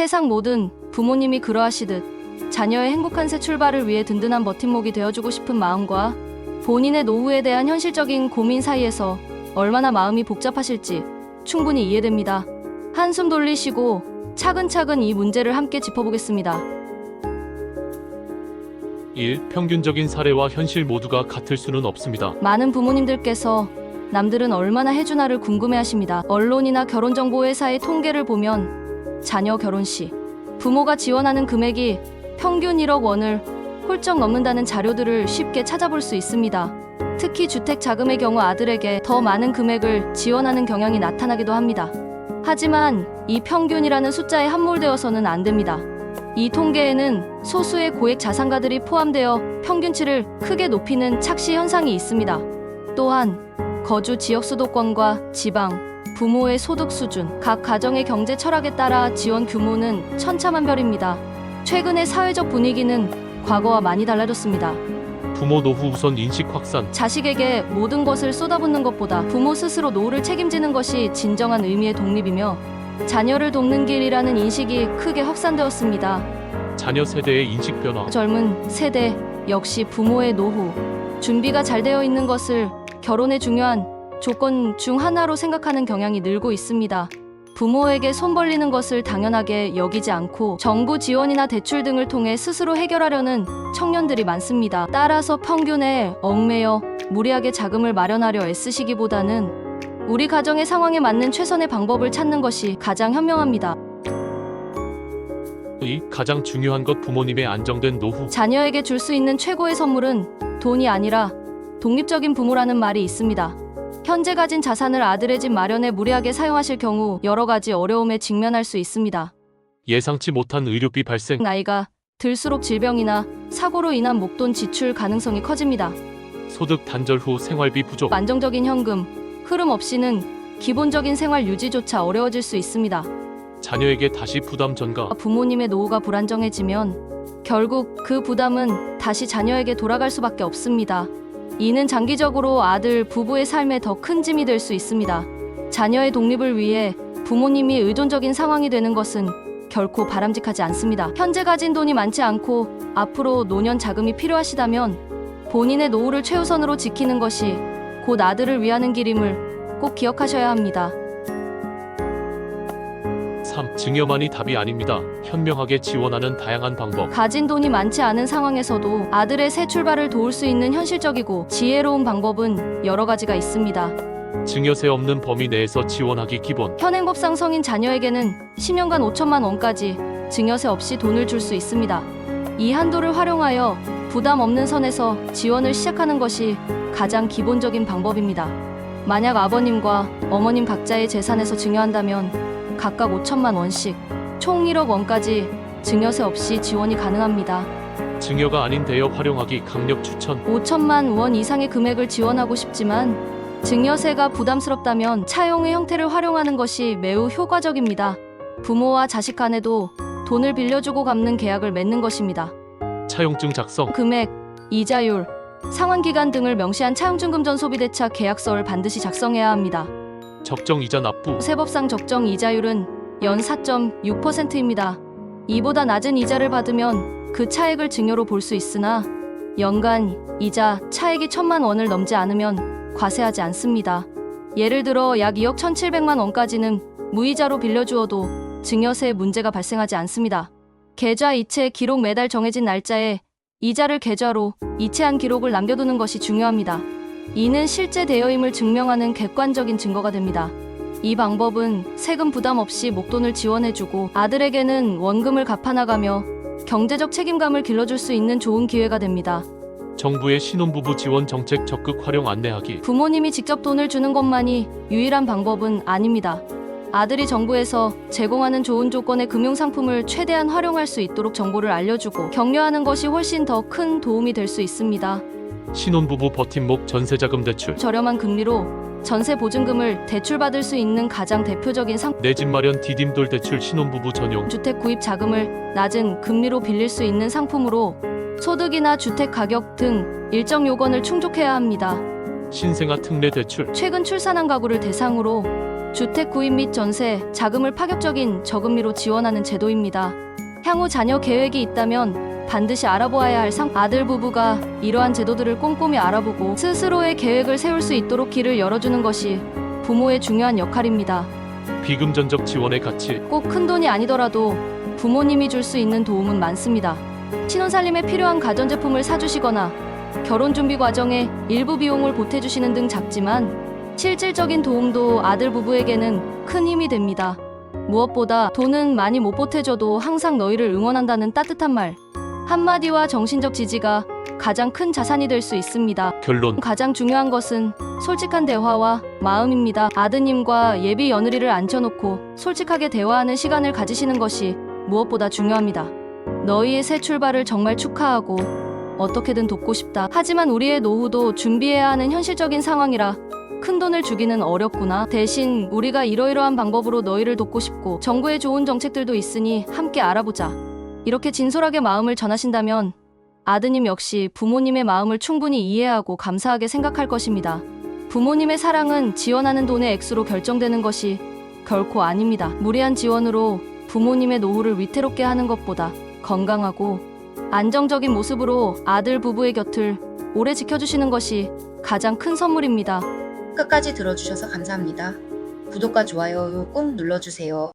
세상 모든 부모님이 그러하시듯 자녀의 행복한 새 출발을 위해 든든한 버팀목이 되어주고 싶은 마음과 본인의 노후에 대한 현실적인 고민 사이에서 얼마나 마음이 복잡하실지 충분히 이해됩니다. 한숨 돌리시고 차근차근 이 문제를 함께 짚어보겠습니다. 1. 평균적인 사례와 현실 모두가 같을 수는 없습니다. 많은 부모님들께서 남들은 얼마나 해주나를 궁금해하십니다. 언론이나 결혼정보회사의 통계를 보면 자녀 결혼 시 부모가 지원하는 금액이 평균 1억 원을 훌쩍 넘는다는 자료들을 쉽게 찾아볼 수 있습니다. 특히 주택 자금의 경우 아들에게 더 많은 금액을 지원하는 경향이 나타나기도 합니다. 하지만 이 평균이라는 숫자에 함몰되어서는 안 됩니다. 이 통계에는 소수의 고액 자산가들이 포함되어 평균치를 크게 높이는 착시 현상이 있습니다. 또한 거주 지역 수도권과 지방, 부모의 소득 수준, 각 가정의 경제 철학에 따라 지원 규모는 천차만별입니다. 최근의 사회적 분위기는 과거와 많이 달라졌습니다. 부모 노후 우선 인식 확산. 자식에게 모든 것을 쏟아붓는 것보다 부모 스스로 노후를 책임지는 것이 진정한 의미의 독립이며 자녀를 돕는 길이라는 인식이 크게 확산되었습니다. 자녀 세대의 인식 변화. 젊은 세대 역시 부모의 노후 준비가 잘 되어 있는 것을 결혼의 중요한 조건 중 하나로 생각하는 경향이 늘고 있습니다. 부모에게 손 벌리는 것을 당연하게 여기지 않고 정부 지원이나 대출 등을 통해 스스로 해결하려는 청년들이 많습니다. 따라서 평균에 얽매여 무리하게 자금을 마련하려 애쓰시기보다는 우리 가정의 상황에 맞는 최선의 방법을 찾는 것이 가장 현명합니다. 2. 가장 중요한 것 부모님의 안정된 노후. 자녀에게 줄 수 있는 최고의 선물은 돈이 아니라 독립적인 부모라는 말이 있습니다. 현재 가진 자산을 아들의 집 마련에 무리하게 사용하실 경우 여러 가지 어려움에 직면할 수 있습니다. 예상치 못한 의료비 발생. 나이가 들수록 질병이나 사고로 인한 목돈 지출 가능성이 커집니다. 소득 단절 후 생활비 부족. 안정적인 현금 흐름 없이는 기본적인 생활 유지조차 어려워질 수 있습니다. 자녀에게 다시 부담 전가. 부모님의 노후가 불안정해지면 결국 그 부담은 다시 자녀에게 돌아갈 수밖에 없습니다. 이는 장기적으로 아들, 부부의 삶에 더 큰 짐이 될 수 있습니다. 자녀의 독립을 위해 부모님이 의존적인 상황이 되는 것은 결코 바람직하지 않습니다. 현재 가진 돈이 많지 않고 앞으로 노년 자금이 필요하시다면 본인의 노후를 최우선으로 지키는 것이 곧 아들을 위하는 길임을 꼭 기억하셔야 합니다. 3. 증여만이 답이 아닙니다. 현명하게 지원하는 다양한 방법. 가진 돈이 많지 않은 상황에서도 아들의 새 출발을 도울 수 있는 현실적이고 지혜로운 방법은 여러 가지가 있습니다. 증여세 없는 범위 내에서 지원하기 기본. 현행법상 성인 자녀에게는 10년간 5천만 원까지 증여세 없이 돈을 줄 수 있습니다. 이 한도를 활용하여 부담 없는 선에서 지원을 시작하는 것이 가장 기본적인 방법입니다. 만약 아버님과 어머님 각자의 재산에서 증여한다면 각각 5천만 원씩 총 1억 원까지 증여세 없이 지원이 가능합니다. 증여가 아닌 대여 활용하기 강력 추천. 5천만 원 이상의 금액을 지원하고 싶지만 증여세가 부담스럽다면 차용의 형태를 활용하는 것이 매우 효과적입니다. 부모와 자식 간에도 돈을 빌려주고 갚는 계약을 맺는 것입니다. 차용증 작성. 금액, 이자율, 상환기간 등을 명시한 차용증금전 소비대차 계약서를 반드시 작성해야 합니다. 적정 이자 납부. 세법상 적정 이자율은 연 4.6%입니다. 이보다 낮은 이자를 받으면 그 차액을 증여로 볼 수 있으나 연간 이자 차액이 1천만 원을 넘지 않으면 과세하지 않습니다. 예를 들어 약 2억 1,700만 원까지는 무이자로 빌려주어도 증여세 문제가 발생하지 않습니다. 계좌 이체 기록 매달 정해진 날짜에 이자를 계좌로 이체한 기록을 남겨두는 것이 중요합니다. 이는 실제 대여임을 증명하는 객관적인 증거가 됩니다. 이 방법은 세금 부담 없이 목돈을 지원해주고 아들에게는 원금을 갚아나가며 경제적 책임감을 길러줄 수 있는 좋은 기회가 됩니다. 정부의 신혼부부 지원 정책 적극 활용 안내하기. 부모님이 직접 돈을 주는 것만이 유일한 방법은 아닙니다. 아들이 정부에서 제공하는 좋은 조건의 금융상품을 최대한 활용할 수 있도록 정보를 알려주고 격려하는 것이 훨씬 더 큰 도움이 될 수 있습니다. 신혼부부 버팀목 전세자금 대출. 저렴한 금리로 전세 보증금을 대출받을 수 있는 가장 대표적인 내 집 마련 디딤돌 대출 신혼부부 전용. 주택 구입 자금을 낮은 금리로 빌릴 수 있는 상품으로 소득이나 주택 가격 등 일정 요건을 충족해야 합니다. 신생아 특례 대출. 최근 출산한 가구를 대상으로 주택 구입 및 전세, 자금을 파격적인 저금리로 지원하는 제도입니다. 향후 자녀 계획이 있다면 반드시 알아보아야 할 아들 부부가 이러한 제도들을 꼼꼼히 알아보고 스스로의 계획을 세울 수 있도록 길을 열어주는 것이 부모의 중요한 역할입니다. 비금전적 지원의 가치. 꼭 큰돈이 아니더라도 부모님이 줄 수 있는 도움은 많습니다. 신혼살림에 필요한 가전제품을 사주시거나 결혼 준비 과정에 일부 비용을 보태주시는 등 작지만 실질적인 도움도 아들 부부에게는 큰 힘이 됩니다. 무엇보다 돈은 많이 못 보태줘도 항상 너희를 응원한다는 따뜻한 말 한마디와 정신적 지지가 가장 큰 자산이 될 수 있습니다. 결론. 가장 중요한 것은 솔직한 대화와 마음입니다. 아드님과 예비 며느리를 앉혀놓고 솔직하게 대화하는 시간을 가지시는 것이 무엇보다 중요합니다. 너희의 새 출발을 정말 축하하고 어떻게든 돕고 싶다. 하지만 우리의 노후도 준비해야 하는 현실적인 상황이라 큰돈을 주기는 어렵구나. 대신 우리가 이러이러한 방법으로 너희를 돕고 싶고 정부의 좋은 정책들도 있으니 함께 알아보자. 이렇게 진솔하게 마음을 전하신다면 아드님 역시 부모님의 마음을 충분히 이해하고 감사하게 생각할 것입니다. 부모님의 사랑은 지원하는 돈의 액수로 결정되는 것이 결코 아닙니다. 무리한 지원으로 부모님의 노후를 위태롭게 하는 것보다 건강하고 안정적인 모습으로 아들 부부의 곁을 오래 지켜주시는 것이 가장 큰 선물입니다. 끝까지 들어주셔서 감사합니다. 구독과 좋아요 꼭 눌러주세요.